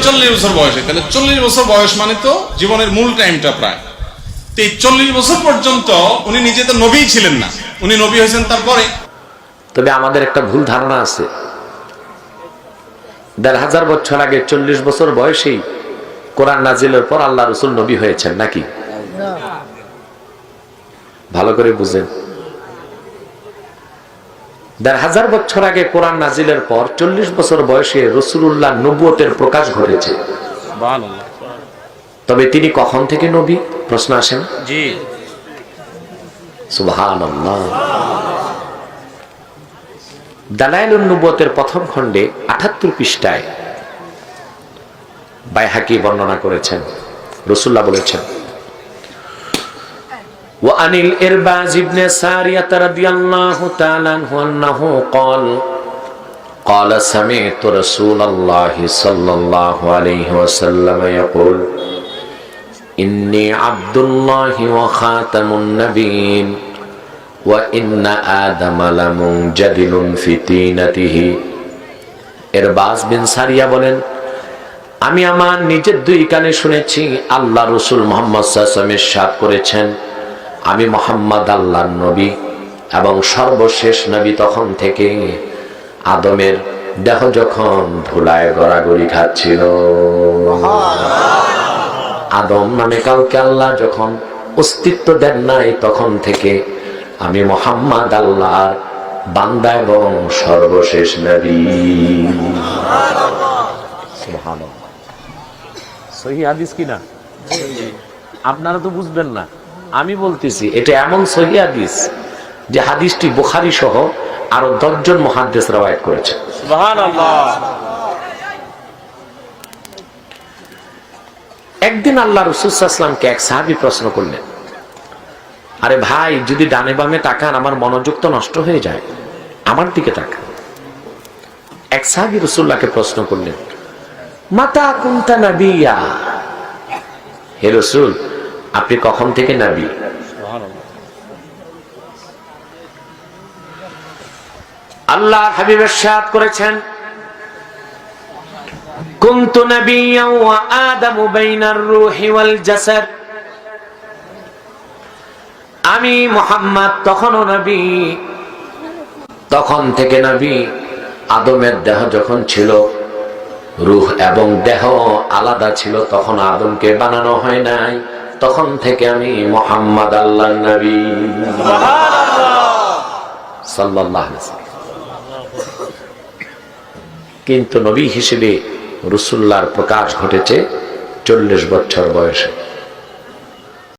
40 বছর বয়সে, তাহলে 40 বছর বয়স মানে তো জীবনের মূল টাইমটা প্রায়। তো এই 40 বছর পর্যন্ত উনি নিজে তো নবীই ছিলেন না, উনি নবী হয়েছেন তারপরে। তবে আমাদের একটা ভুল ধারণা আছে, ১৫০০ বছর আগে ৪০ বছর বয়সেই কোরআন নাজিলের পর আল্লাহ রসুল নবী হয়েছেন নাকি? ভালো করে বুঝেন, ১৫০০ বছর আগে কোরআন নাজিলের পর ৪০ বছর বয়সে রাসূলুল্লাহ নবুয়তের প্রকাশ ঘটেছে। তবে তিনি কখন থেকে নবী? প্রশ্ন আসেন। জি, সুবহানাল্লাহ। দালাইলুন নবুয়তের প্রথম খণ্ডে ৭৮ পৃষ্ঠায় বাইহাকি বর্ণনা করেছেন, রাসূলুল্লাহ বলেছেন, وعن الإرباز بن سارية رضي الله تعالى عنه أنه قال سمعت رسول الله صلى الله عليه وسلم يقول إني عبد الله وخاتم النبيين وإن آدم لمنجدل في طينته। ইরবাজ বিন সারিয়া বলেন, আমি আমার নিজের দুই কানে শুনেছি আল্লাহ রাসূল মুহাম্মদ সাল্লাল্লাহু আলাইহি ওয়াসাল্লাম ইরশাদ করেছেন, আমি মুহাম্মদ আল্লাহর নবী এবং সর্বশেষ নবী তখন থেকে আদমের দেহ যখন ধুলায় গড়াগড়ি খাচ্ছিল, আদম নামে কাউকে আল্লাহ যখন অস্তিত্ব দেন নাই, তখন থেকে আমি মুহাম্মদ আল্লাহর বান্দা এবং সর্বশেষ নবী। সুবহানাল্লাহ। সহিহ হাদিস কিনা? আপনারা তো বুঝবেন না, আমি বলতেছি এটা এমন সহিহ হাদিস যে হাদিসটি বুখারী সহ আরো 10 জন মুহাদ্দিস রওয়ায়াত করেছে। সুবহানাল্লাহ। একদিন আল্লাহ রাসূল সাল্লাল্লাহু আলাইহি ওয়াসাল্লামকে এক সাহাবী প্রশ্ন করলেন, আরে ভাই, যদি ডানে বামে তাকান আমার মনোযোগ তো নষ্ট হয়ে যায়, আমার দিকে তাকান। এক সাহাবী রাসূলুল্লাহকে প্রশ্ন করলেন, মাতা কুনতা নাবিয়্যা, হে রাসূল আপনি কখন থেকে নবী? আল্লাহ হাবিব ইরশাদ করেছেন, কুনতু নাবিয়্যান ওয়া আদামু বাইনার রূহি ওয়াল জাসাদ, আমি মুহাম্মদ তখনও নবী, তখন থেকে নবী। আদমের দেহ যখন ছিল, রূহ এবং দেহ আলাদা ছিল, তখন আদমকে বানানো হয় নাই, তখন থেকে আমি মুহাম্মদ আল্লাহর নবী সাল্লাল্লাহু আলাইহি ওয়াসাল্লাম। কিন্তু নবী হিসেবে রাসূলুল্লাহর প্রকাশ ঘটেছে 40 বছর বয়সে।